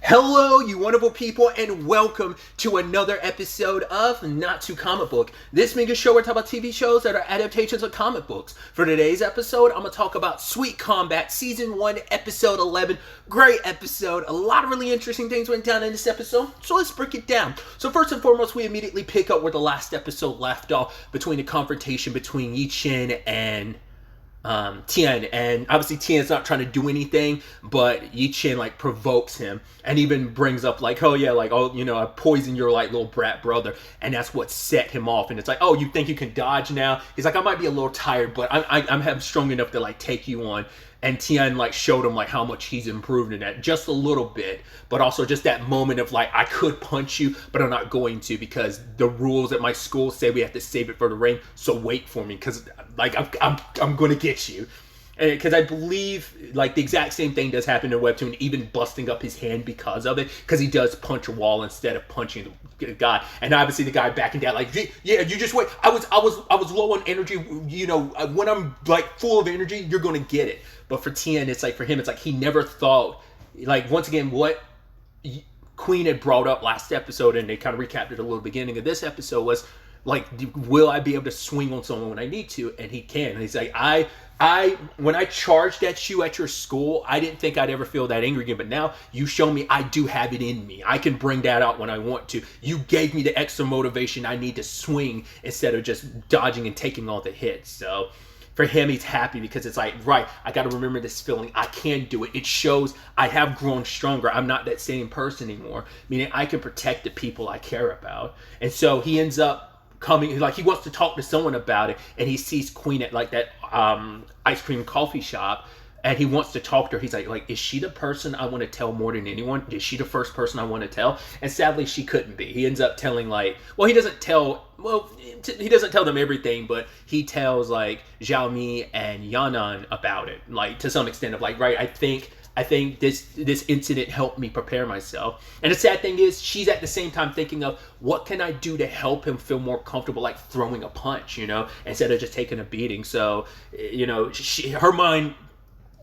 Hello, you wonderful people, and welcome to another episode of Not Too Comic Book. This mega show, we're talking about TV shows that are adaptations of comic books. For today's episode, I'm going to talk about Sweet Combat, Season 1, Episode 11. Great episode. A lot of really interesting things went down in this episode, so let's break it down. So first and foremost, we immediately pick up where the last episode left off between the confrontation between Yi Chen and Tien, and obviously Tien's not trying to do anything, but Yi Chen like provokes him and even brings up like, oh yeah, like, oh, you know, I poisoned your like little brat brother, and that's what set him off. And it's like, oh, you think you can dodge now? He's like, I might be a little tired, but I'm strong enough to like take you on. And Tien like showed him like how much he's improved in that, just a little bit, but also just that moment of like, I could punch you, but I'm not going to because the rules at my school say we have to save it for the ring. So wait for me, because like I'm gonna get you. And because I believe like the exact same thing does happen in Webtoon, even busting up his hand because of it, because he does punch a wall instead of punching the guy. And obviously the guy backing down like, yeah, you just wait. I was low on energy. You know, when I'm like full of energy, you're gonna get it. But for Tien, it's like, for him, it's like he never thought, like, once again, what Queen had brought up last episode, and they kind of recapped it a little beginning of this episode, was like, will I be able to swing on someone when I need to? And he can. And he's like, when I charged at you at your school, I didn't think I'd ever feel that angry again. But now you show me I do have it in me. I can bring that out when I want to. You gave me the extra motivation I need to swing instead of just dodging and taking all the hits. So for him, he's happy because it's like, right, I got to remember this feeling. I can do it. It shows I have grown stronger. I'm not that same person anymore, meaning I can protect the people I care about. And so he ends up coming, like, he wants to talk to someone about it, and he sees Queen at like that ice cream coffee shop, and he wants to talk to her. He's like, is she the person I want to tell more than anyone? Is she the first person I want to tell? And sadly, she couldn't be. He ends up telling like, well, he doesn't tell them everything, but he tells like Zhao Mi and Yanan about it, like to some extent of like, right, I think this incident helped me prepare myself. And the sad thing is, she's at the same time thinking of what can I do to help him feel more comfortable, like throwing a punch, you know, instead of just taking a beating. So, you know, her mind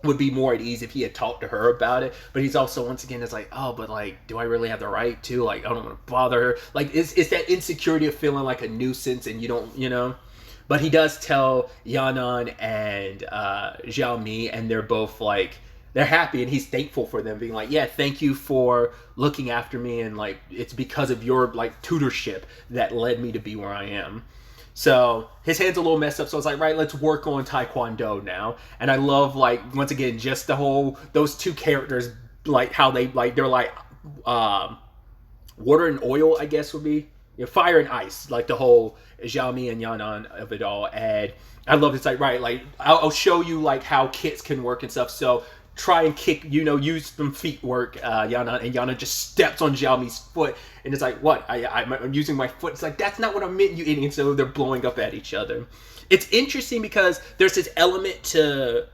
would be more at ease if he had talked to her about it. But he's also, once again, it's like, oh, but like, do I really have the right to? Like, I don't want to bother her. Like, it's that insecurity of feeling like a nuisance, and you don't, you know. But he does tell Yanan and Zhao Mi, and they're both like, they're happy, and he's thankful for them, being like, yeah, thank you for looking after me, and like, it's because of your like tutorship that led me to be where I am. So his hand's a little messed up, so it's like, right, let's work on Taekwondo now. And I love, like, once again, just the whole, those two characters, like how they, like, they're like water and oil, I guess would be, you know, fire and ice, like the whole Zhao Mi and Yanan of it all. And I love it's like, right, like I'll show you like how kits can work and stuff. So try and kick, you know, use some feet work, Yanan, and Yanan just steps on Zhao Mi's foot, and it's like, what? I'm using my foot. It's like, that's not what I meant, you idiot. So they're blowing up at each other. It's interesting because there's this element to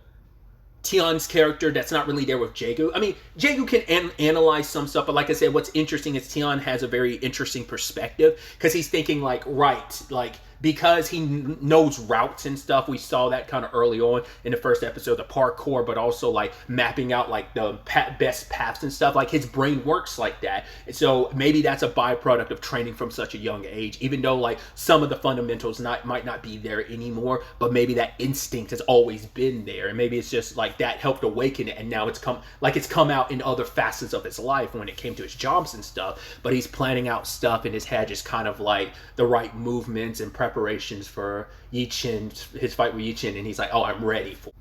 Tian's character that's not really there with Jaegu. I mean, Jaegu can analyze some stuff, but like I said, what's interesting is Tian has a very interesting perspective, because he's thinking like, right, like, because he knows routes and stuff. We saw that kind of early on in the first episode, the parkour, but also like mapping out like the best paths and stuff. Like, his brain works like that. And so maybe that's a byproduct of training from such a young age, even though like some of the fundamentals might not be there anymore, but maybe that instinct has always been there. And maybe it's just like that helped awaken it, and now it's come out in other facets of his life when it came to his jobs and stuff. But he's planning out stuff in his head, just kind of like the right movements and preparations for Yi Chen, his fight with Yi Chen, and he's like, oh, I'm ready for it.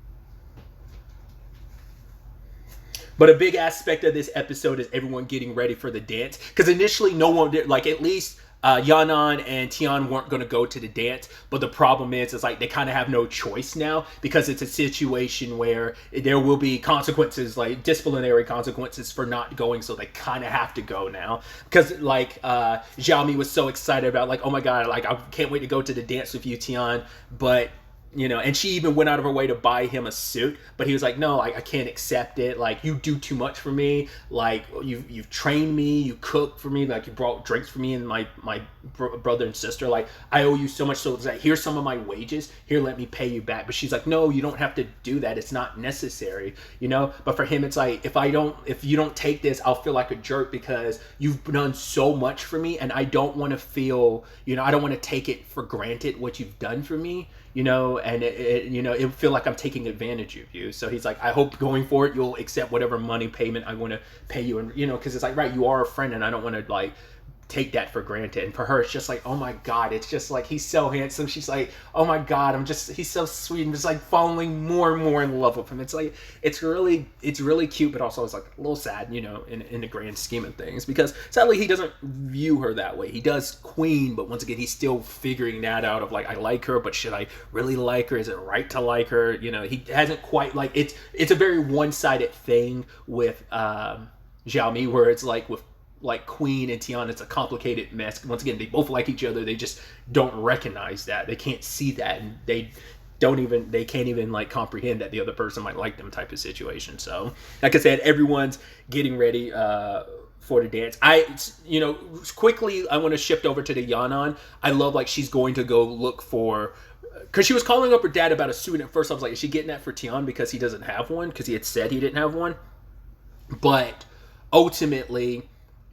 But a big aspect of this episode is everyone getting ready for the dance, because initially no one did, like, at least Yanan and Tian weren't going to go to the dance, but the problem is like they kind of have no choice now, because it's a situation where there will be consequences, like disciplinary consequences for not going, so they kind of have to go now, because like Zhao Mi was so excited about like, oh my god, like I can't wait to go to the dance with you, Tian, but and she even went out of her way to buy him a suit, but he was like, no, I can't accept it. Like, you do too much for me. Like, you've trained me, you cooked for me, like you brought drinks for me and my brother and sister. Like, I owe you so much. So it's like, here's some of my wages. Here, let me pay you back. But she's like, no, you don't have to do that. It's not necessary, But for him, it's like, if you don't take this, I'll feel like a jerk because you've done so much for me, and I don't want to feel, I don't want to take it for granted what you've done for me. And it feel like I'm taking advantage of you. So he's like, I hope going forward you'll accept whatever money payment I want to pay you, and because it's like, right, you are a friend, and I don't want to like take that for granted. And for her, it's just like, oh my God, it's just like, he's so handsome. She's like, oh my God, he's so sweet, and just like falling more and more in love with him. It's like, it's really cute, but also it's like a little sad, in the grand scheme of things, because sadly he doesn't view her that way. He does Queen, but once again, he's still figuring that out of like, I like her, but should I really like her? Is it right to like her? He hasn't quite, like, it's a very one-sided thing with Xiaomi, where it's like with like Queen and Tian, it's a complicated mess. Once again, they both like each other. They just don't recognize that. They can't see that, and they can't even like comprehend that the other person might like them, type of situation. So, like I said, everyone's getting ready for the dance. Quickly, I want to shift over to the Yanan. I love, like, she's going to go look for, because she was calling up her dad about a suit, and at first I was like, is she getting that for Tian because he doesn't have one? Because he had said he didn't have one. But ultimately,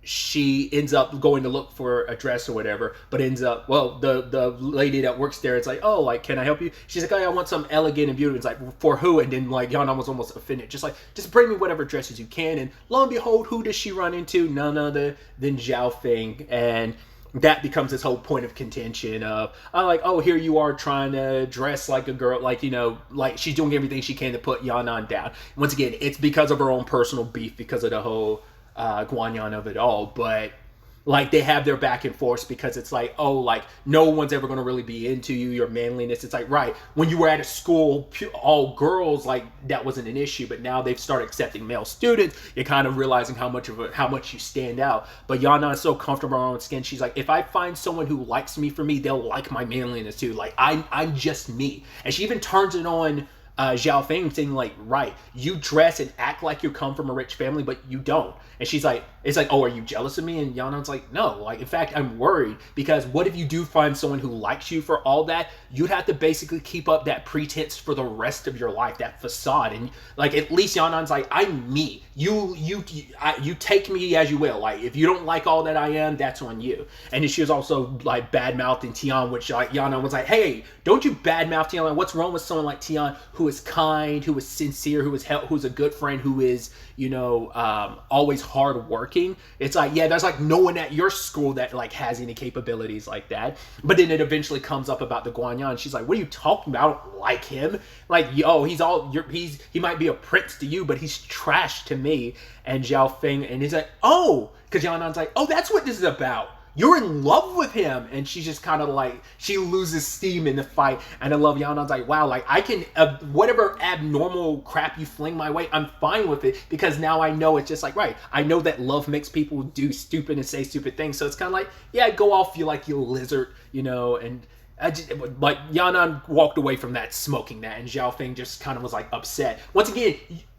she ends up going to look for a dress or whatever, but ends up, well, the lady that works there, it's like, oh, like, can I help you? She's like, oh, I want some elegant and beautiful. It's like, for who? And then, like, Yana was almost offended. Just bring me whatever dresses you can. And lo and behold, who does she run into? None other than Zhao Feng. And that becomes this whole point of contention of, oh, here you are trying to dress like a girl, like, like she's doing everything she can to put Yanan down. Once again, it's because of her own personal beef, because of the whole Guanyan of it all. But like, they have their back and forth, because it's like, oh, like, no one's ever going to really be into you, your manliness. It's like, right, when you were at a school all girls, like, that wasn't an issue, but now they've started accepting male students. You're kind of realizing how much you stand out. But Yana is so comfortable in her own skin. She's like, if I find someone who likes me for me, they'll like my manliness too. Like, I'm just me. And she even turns it on Zhao Feng, saying like, right, you dress and act like you come from a rich family, but you don't. And she's like, it's like, oh, are you jealous of me? And Yanan's like, no, like, in fact, I'm worried, because what if you do find someone who likes you for all that? You'd have to basically keep up that pretense for the rest of your life, that facade. And like, at least Yanan's like, I'm me. You take me as you will. Like, if you don't like all that I am, that's on you. And then she was also like bad-mouthing Tian, which like Yanan was like, hey, don't you bad-mouth Tian. Like, what's wrong with someone like Tian, who is kind, who is sincere, who's a good friend, who is, always hardworking? It's like, yeah, there's like no one at your school that like has any capabilities like that. But then it eventually comes up about the Guanyan. She's like, what are you talking about? I don't like him. Like, yo, he might be a prince to you, but he's trash to me. And Zhao Feng, and he's like, oh, because Yanan's like, oh, that's what this is about. You're in love with him. And she's just kind of like, she loses steam in the fight. And I love Yanan's like, wow, like, I can, whatever abnormal crap you fling my way, I'm fine with it, because now I know it's just like, right, I know that love makes people do stupid and say stupid things. So it's kind of like, yeah, go off, you like, you lizard, and I just, like, Yanan walked away from that smoking that, and Zhao Feng just kind of was like upset. Once again,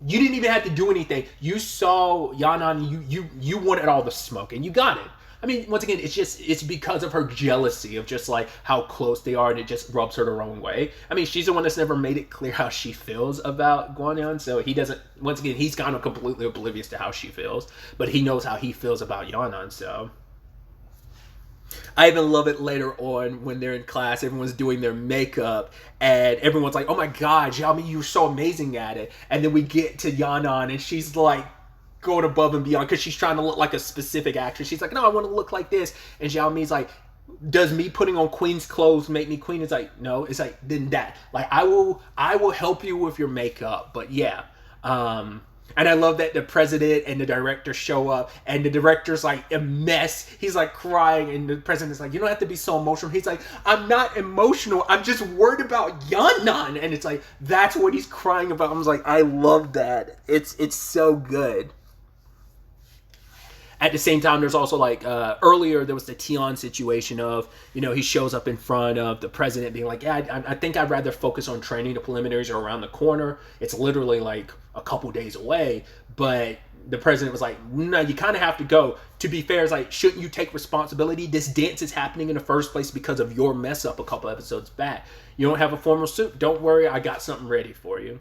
you didn't even have to do anything. You saw Yanan, you wanted all the smoke, and you got it. I mean, once again, it's because of her jealousy of just like how close they are, and it just rubs her the wrong way. I mean, she's the one that's never made it clear how she feels about Guanyan, so he doesn't, once again, he's kind of completely oblivious to how she feels, but he knows how he feels about Yanan, so. I even love it later on when they're in class, everyone's doing their makeup, and everyone's like, oh my God, Xiaomi, you're so amazing at it. And then we get to Yanan, and she's like, going above and beyond, because she's trying to look like a specific actress. She's like, no, I want to look like this. And Xiaomi's like, does me putting on queen's clothes make me queen? It's like, no. It's like, then that. Like, I will help you with your makeup. But yeah. And I love that the president and the director show up, and the director's like a mess. He's like crying, and the president's like, you don't have to be so emotional. He's like, I'm not emotional. I'm just worried about Yanan. And it's like, that's what he's crying about. I was like, I love that. It's so good. At the same time, there's also like earlier there was the Tion situation of, you know, he shows up in front of the president being like, yeah, I think I'd rather focus on training. The preliminaries are around the corner. It's literally like a couple days away. But the president was like, no, you kind of have to go. To be fair, it's like, shouldn't you take responsibility? This dance is happening in the first place because of your mess up a couple episodes back. You don't have a formal suit. Don't worry, I got something ready for you.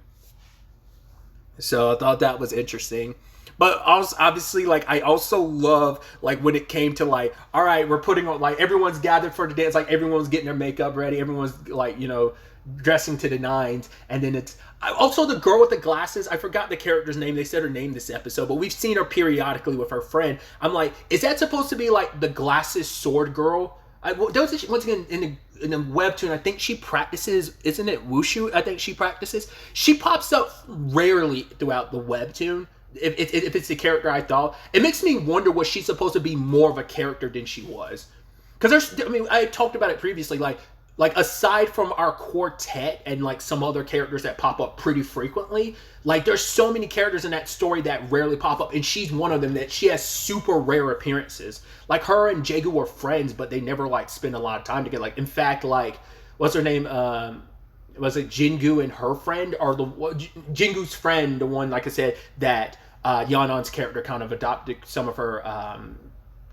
So I thought that was interesting. But also, obviously, like, I also love, like, when it came to, like, all right, we're putting on, like, everyone's gathered for the dance. Like, everyone's getting their makeup ready. Everyone's, like, you know, dressing to the nines. And then it's also the girl with the glasses. I forgot the character's name. They said her name this episode, but we've seen her periodically with her friend. I'm like, is that supposed to be, like, the glasses sword girl? Once again, in the webtoon, I think she practices, isn't it wushu? I think she practices. She pops up rarely throughout the webtoon. If it's the character I thought, it makes me wonder, was she supposed to be more of a character than she was? Because I talked about it previously, like aside from our quartet and like some other characters that pop up pretty frequently, like there's so many characters in that story that rarely pop up, and she's one of them that she has super rare appearances. Like her and Jaegu were friends, but they never like spend a lot of time together. Like in fact, like what's her name? Was it Jingu and her friend, or Jingu's friend, the one, like I said, that Yanon's character kind of adopted some of her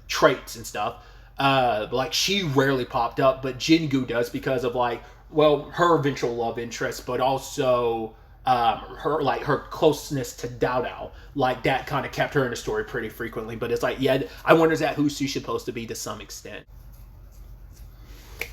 traits and stuff. Like she rarely popped up, but Jingu does because of like, well, her eventual love interest, but also her closeness to Dao Dao. Like that kind of kept her in the story pretty frequently. But it's like, yeah, I wonder is that who she's supposed to be to some extent.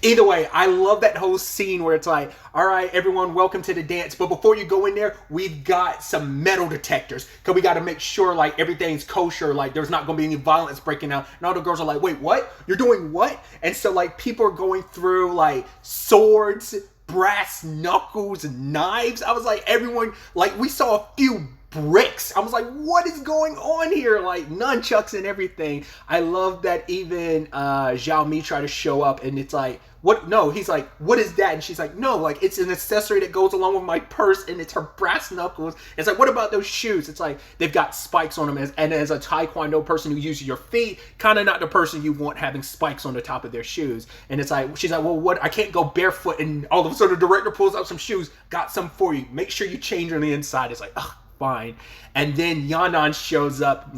Either way, I love that whole scene where it's like, all right, everyone, welcome to the dance. But before you go in there, we've got some metal detectors because we got to make sure like everything's kosher. Like there's not going to be any violence breaking out. And all the girls are like, wait, what? You're doing what? And so like people are going through like swords, brass knuckles, knives. I was like, everyone, like we saw a few bricks. I was like, what is going on here? Like nunchucks and everything. I love that even Zhao Mi tried to show up and it's like, what? No, he's like, what is that? And she's like, no, like it's an accessory that goes along with my purse and it's her brass knuckles. It's like, what about those shoes? It's like they've got spikes on them, and as a Taekwondo person who uses your feet, kind of not the person you want having spikes on the top of their shoes. And it's like, she's like, well, what? I can't go barefoot. And all of a sudden the director pulls out some shoes, got some for you. Make sure you change on the inside. It's like, ugh. Fine. And then Yanan shows up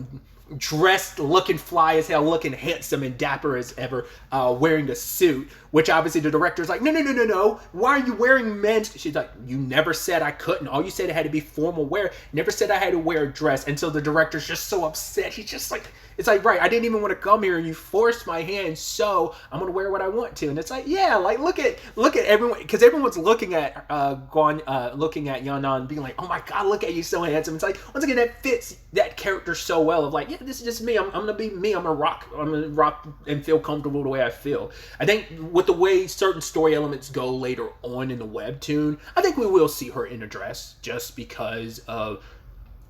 dressed, looking fly as hell, looking handsome and dapper as ever, wearing a suit, which obviously the director's like, no, why are you wearing men's? She's like, you never said I couldn't. All you said it had to be formal wear. Never said I had to wear a dress. And so the director's just so upset. He's just like, it's like, right, I didn't even want to come here and you forced my hand, so I'm going to wear what I want to. And it's like, yeah, like look at everyone, because everyone's looking at looking at Yanan being like, oh my God, look at you, so handsome. It's like, once again, that fits that character so well of like, yeah, this is just me. I'm going to be me. I'm going to rock and feel comfortable the way I feel. I think with the way certain story elements go later on in the webtoon, I think we will see her in a dress just because of,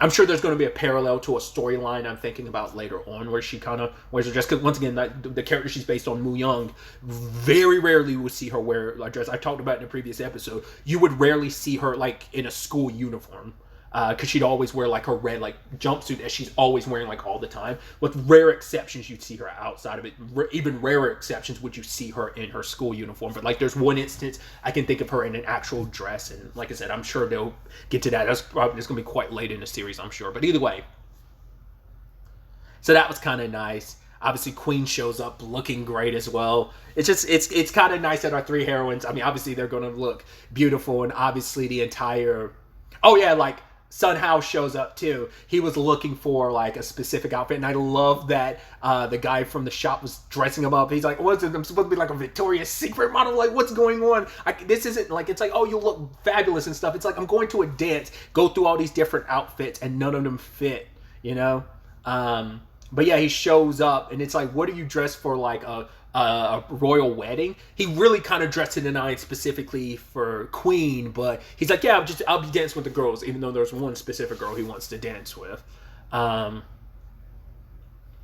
I'm sure there's going to be a parallel to a storyline I'm thinking about later on where she kind of wears a dress. Because once again, the character she's based on, Mu Young, very rarely would see her wear a dress. I talked about it in a previous episode. You would rarely see her like in a school uniform. Because she'd always wear like her red like jumpsuit that she's always wearing like all the time. With rare exceptions, you'd see her outside of it. Even rarer exceptions would you see her in her school uniform. But like there's one instance I can think of her in an actual dress. And like I said, I'm sure they'll get to that. It's going to be quite late in the series, I'm sure. But either way. So that was kind of nice. Obviously, Queen shows up looking great as well. It's just, it's kind of nice that our three heroines, I mean, obviously they're going to look beautiful. And obviously the entire, oh yeah, like, Sun Hao shows up too. He was looking for like a specific outfit, and I love that the guy from the shop was dressing him up. He's like, "What's it? I'm supposed to be like a Victoria's Secret model. Like, what's going on? This isn't like it's like, oh, you look fabulous and stuff. It's like I'm going to a dance, go through all these different outfits, and none of them fit, you know." But yeah, he shows up, and it's like, what are you dressed for? Like a royal wedding? He really kind of dressed to the nines specifically for Queen, but he's like, yeah, I'll be dancing with the girls, even though there's one specific girl he wants to dance with. But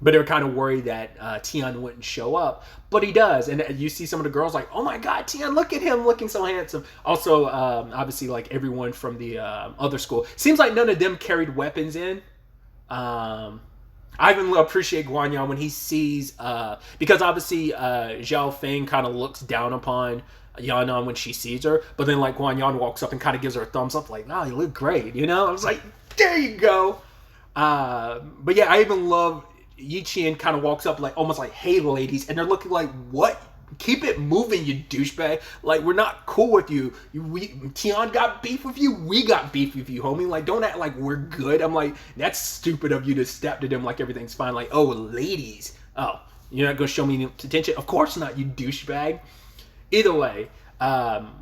they're kind of worried that Tian wouldn't show up, but he does, and you see some of the girls like, oh my God, Tian, look at him looking so handsome. Also, obviously, like everyone from the other school, seems like none of them carried weapons in. I even appreciate Guan Yan when he sees, because obviously Zhao Feng kind of looks down upon Yanan when she sees her, but then like Guan Yan walks up and kind of gives her a thumbs up, like, "Nah, you look great," you know. I was like, "There you go." But yeah, I even love Yi Qian kind of walks up like almost like, "Hey, ladies," and they're looking like, "What? Keep it moving, you douchebag! Like, we're not cool with you. Tian got beef with you. We got beef with you, homie. Like, don't act like we're good." I'm like, that's stupid of you to step to them like everything's fine. Like, oh, ladies. Oh, you're not gonna show me any attention? Of course not, you douchebag. Either way,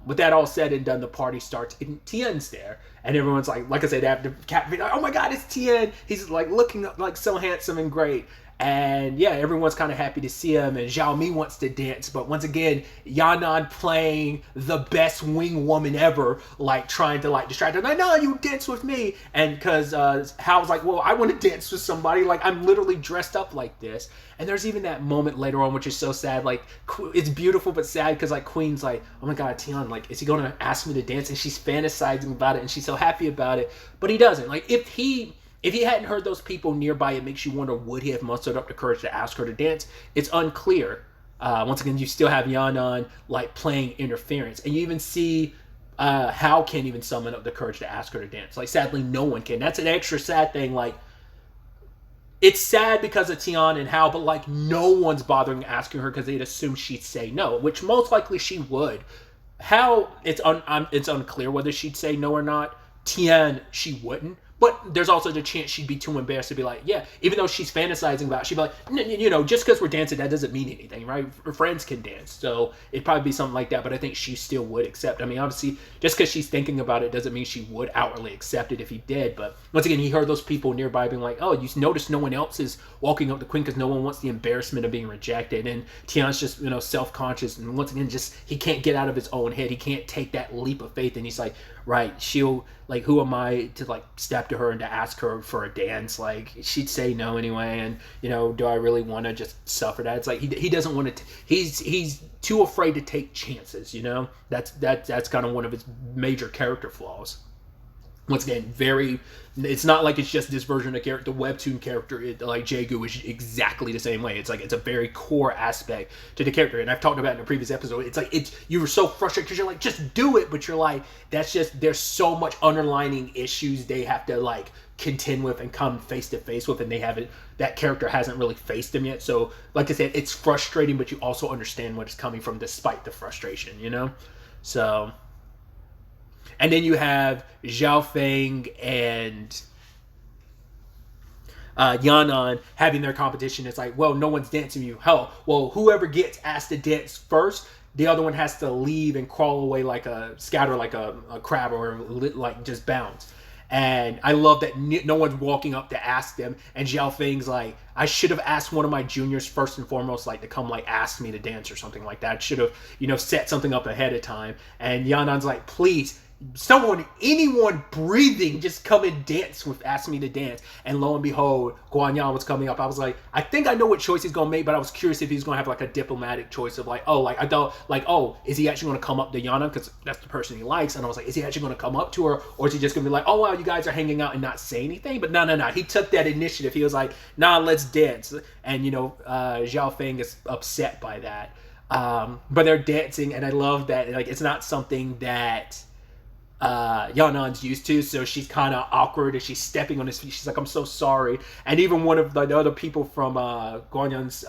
with that all said and done, the party starts and Tien's there. And everyone's like I said, after Cat, like, "Oh my God, it's Tien. He's like looking like so handsome and great." And yeah, everyone's kind of happy to see him. And Zhao Mi wants to dance, but once again, Yanan playing the best wing woman ever, like trying to like distract her. Like, "No, you dance with me." And because Hao's like, "Well, I want to dance with somebody. Like, I'm literally dressed up like this." And there's even that moment later on, which is so sad. Like, it's beautiful but sad because like Queen's like, "Oh my God, Tian, like, is he going to ask me to dance?" And she's fantasizing about it, and she's so happy about it. But he doesn't. Like, if he hadn't heard those people nearby, it makes you wonder, would he have mustered up the courage to ask her to dance? It's unclear. Once again, you still have Yanan like playing interference, and you even see Hao can't even summon up the courage to ask her to dance. Like, sadly, no one can. That's an extra sad thing. Like, it's sad because of Tian and Hao, but like no one's bothering asking her because they'd assume she'd say no, which most likely she would. Hao, it's unclear whether she'd say no or not. Tian, she wouldn't. But there's also the chance she'd be too embarrassed to be like, yeah, even though she's fantasizing about it, she'd be like, you know, just because we're dancing, that doesn't mean anything, right? Her friends can dance. So it'd probably be something like that, but I think she still would accept. I mean, obviously, just because she's thinking about it doesn't mean she would outwardly accept it if he did. But once again, he heard those people nearby being like, "Oh, you notice no one else is walking up to Queen because no one wants the embarrassment of being rejected." And Tian's just, you know, self-conscious. And once again, just he can't get out of his own head. He can't take that leap of faith. And he's like, right, she'll, like, who am I to, like, step to her and to ask her for a dance? Like, she'd say no anyway, and, you know, do I really want to just suffer that? It's like, he doesn't want to, he's too afraid to take chances, you know? That's kind of one of his major character flaws. Once again, it's not like it's just this version of character. The webtoon character, like Jaegu, is exactly the same way. It's like, it's a very core aspect to the character. And I've talked about it in a previous episode. It's like, you were so frustrated because you're like, just do it. But you're like, there's so much underlining issues they have to like contend with and come face to face with. And that character hasn't really faced them yet. So like I said, it's frustrating, but you also understand what it's coming from despite the frustration, you know? So... And then you have Zhao Feng and Yanan having their competition. It's like, well, no one's dancing you. Hell, well, whoever gets asked to dance first, the other one has to leave and crawl away like scatter like a crab or like just bounce. And I love that no one's walking up to ask them. And Zhao Feng's like, I should have asked one of my juniors first and foremost, like to come like ask me to dance or something like that. Should have, you know, set something up ahead of time. And Yanan's like, please, anyone breathing, just come and ask me to dance. And lo and behold, Guan Yan was coming up. I was like, I think I know what choice he's gonna make, but I was curious if he's gonna have like a diplomatic choice of like, oh, like I thought, like, oh, is he actually gonna come up to Yana because that's the person he likes? And I was like, is he actually gonna come up to her, or is he just gonna be like, oh wow, you guys are hanging out and not say anything? But no, he took that initiative. He was like, nah, let's dance. And you know, Zhao Feng is upset by that. But they're dancing, and I love that. Like, it's not something that Yanan's used to, so she's kind of awkward as she's stepping on his feet. She's like, I'm so sorry. And even one of the other people from Guanyan's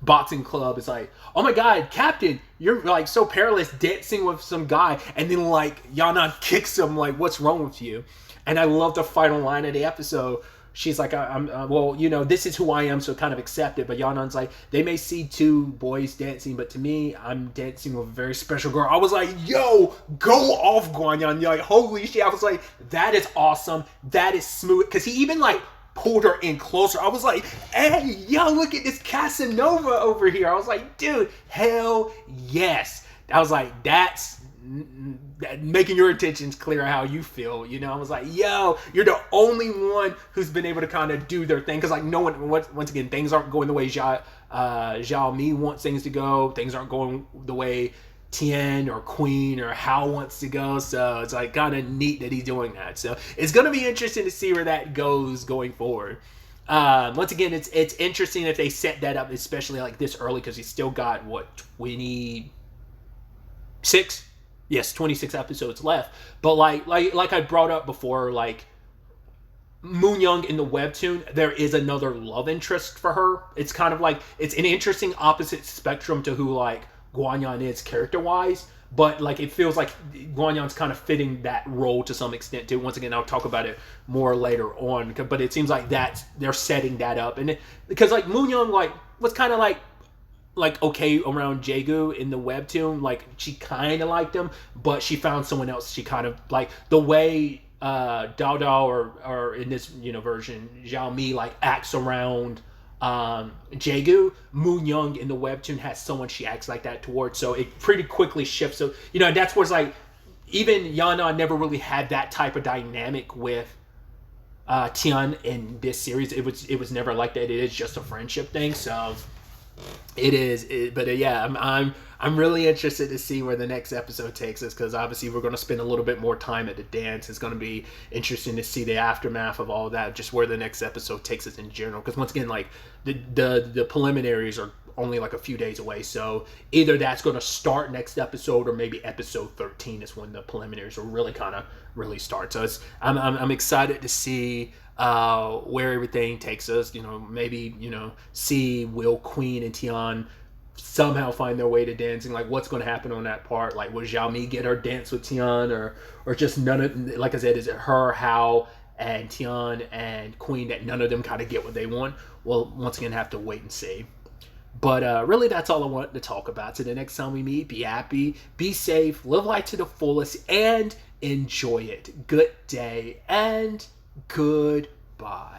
boxing club is like, oh my God, Captain, you're like so perilous dancing with some guy. And then like Yanan kicks him like, what's wrong with you? And I love the final line of the episode. She's like, well, you know, this is who I am, so kind of accept it. But Yanan's like, they may see two boys dancing, but to me, I'm dancing with a very special girl. I was like, yo, go off, Guanyan. You're like, holy shit. I was like, that is awesome. That is smooth. Because he even like pulled her in closer. I was like, hey, yo, look at this Casanova over here. I was like, dude, hell yes. I was like, that's making your intentions clear how you feel, you know. I was like, yo, you're the only one who's been able to kind of do their thing, because like no one, once again, things aren't going the way Zhao Mi wants things to go. Things aren't going the way Tien or Queen or Hao wants to go. So it's like kind of neat that he's doing that. So it's going to be interesting to see where that goes going forward. Once again, it's interesting if they set that up, especially like this early, because he's still got what, 26? Yes, 26 episodes left. But like I brought up before, like Moon Young in the webtoon, there is another love interest for her. It's kind of like, it's an interesting opposite spectrum to who like Guanyan is character wise, but like it feels like Guanyan's kind of fitting that role to some extent too. Once again, I'll talk about it more later on, but it seems like they're setting that up, and because like Moon Young like was kind of like okay around Jaegu in the webtoon, like she kind of liked him, but she found someone else she kind of like. The way Dao Dao or in this version Zhao Mi like acts around Jaegu, Moon Young in the webtoon has someone she acts like that towards, so it pretty quickly shifts. So that's where it's like even Yana never really had that type of dynamic with Tian in this series. It was never like that. It is just a friendship thing. So I'm really interested to see where the next episode takes us, because obviously we're going to spend a little bit more time at the dance. It's going to be interesting to see the aftermath of all that, just where the next episode takes us in general, because once again, like the preliminaries are only like a few days away, so either that's going to start next episode, or maybe episode 13 is when the preliminaries will really start. So I'm excited to see where everything takes us. Maybe see will Queen and Tian somehow find their way to dancing. Like, what's going to happen on that part? Like, will Zhao Mi get her dance with Tian, or just none of, like I said, is it her, Hao, and Tian and Queen that none of them kind of get what they want? Well, once again, have to wait and see. But really, that's all I wanted to talk about. So the next time we meet, be happy, be safe, live life to the fullest, and enjoy it. Good day and goodbye.